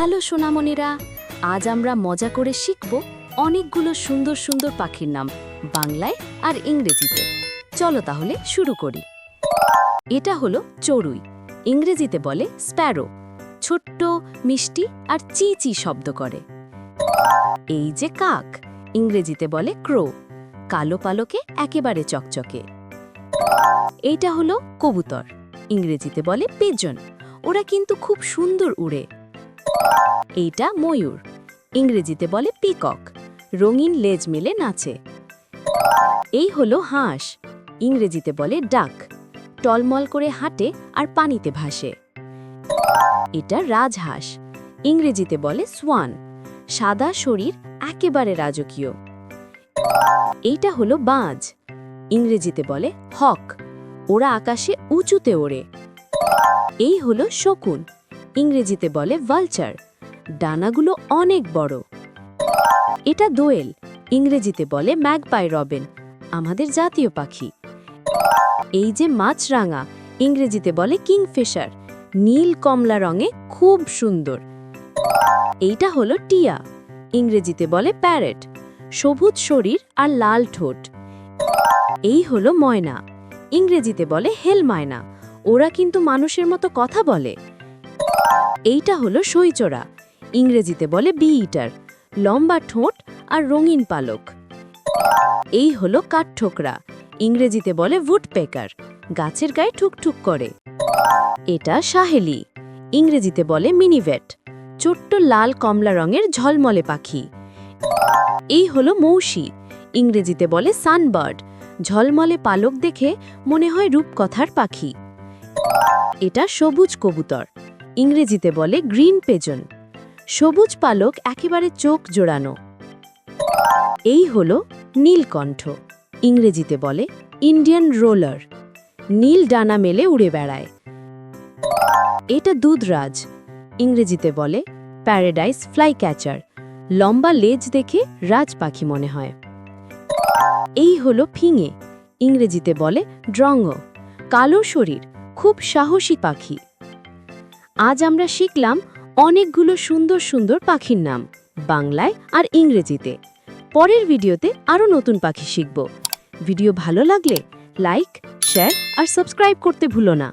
Hello সোনামণিরা, আজ আমরা মজা করে শিখব অনেকগুলো সুন্দর সুন্দর পাখির নাম বাংলায় আর ইংরেজিতে। চলো তাহলে শুরু করি। এটা হলো চড়ুই, ইংরেজিতে বলে স্প্যারো। ছোট্ট, মিষ্টি আর চি চি শব্দ করে। এই যে কাক, ইংরেজিতে বলে ক্রো, কালো পালকে একেবারে চকচকে। এইটা হলো কবুতর, ইংরেজিতে বলে পিজন। ওরা কিন্তু খুব সুন্দর উড়ে। এইটা ময়ূর, ইংরেজিতে বলে পিকক, রঙিন লেজ মেলে নাচে। এই হলো হাঁস, ইংরেজিতে বলে ডাক, টলমল করে হাঁটে আর পানিতে ভাসে। এটা রাজহাঁস, ইংরেজিতে বলে সোয়ান, সাদা শরীর, একেবারে রাজকীয়। এইটা হলো বাজ, ইংরেজিতে বলে হক, ওরা আকাশে উঁচুতে ওড়ে। এই হলো শকুন, ইংরেজিতে বলে ভালচার, ডানাগুলো অনেক বড়। এটা দোয়েল, ইংরেজিতে বলে ম্যাগপাই রবিন, আমাদের জাতীয় পাখি। এই যে মাছরাঙা, ইংরেজিতে বলে কিংফিশার, নীল কমলা রঙে খুব সুন্দর। এইটা হলো টিয়া, ইংরেজিতে বলে প্যারেট, সবুজ শরীর আর লাল ঠোঁট। এই হলো ময়না, ইংরেজিতে বলে হেল ময়না, ওরা কিন্তু মানুষের মতো কথা বলে। এইটা হলো সইচোরা, ইংরেজিতে বলে বি ইটার, লম্বা ঠোঁট আর রঙিন পালক। এই হলো কাঠঠোকরা, ইংরেজিতে বলে উডপেকার, গাছের গায়ে ঠুকঠুক করে। এটা সাহেলি, ইংরেজিতে বলে মিনিভেট, ছোট্ট লাল কমলা রঙের ঝলমলে পাখি। এই হলো মৌসি, ইংরেজিতে বলে সানবার্ড, ঝলমলে পালক দেখে মনে হয় রূপকথার পাখি। এটা সবুজ কবুতর, ইংরেজিতে বলে গ্রিন পেজন, সবুজ পালক একেবারে চোখ জোড়ানো। এই হলো নীলকণ্ঠ, ইংরেজিতে বলে ইন্ডিয়ান রোলার, নীল ডানা মেলে উড়ে বেড়ায়। এটা দুধরাজ, ইংরেজিতে বলে প্যারাডাইস ফ্লাই ক্যাচার, লম্বা লেজ দেখে রাজ পাখি মনে হয়। এই হলো ফিঙে, ইংরেজিতে বলে ড্রঙ্গ, কালো শরীর, খুব সাহসী পাখি। আজ আমরা শিখলাম অনেকগুলো সুন্দর সুন্দর পাখির নাম বাংলায় আর ইংরেজিতে। পরের ভিডিওতে আরও নতুন পাখি শিখব। ভিডিও ভালো লাগলে লাইক, শেয়ার আর সাবস্ক্রাইব করতে ভুলো না।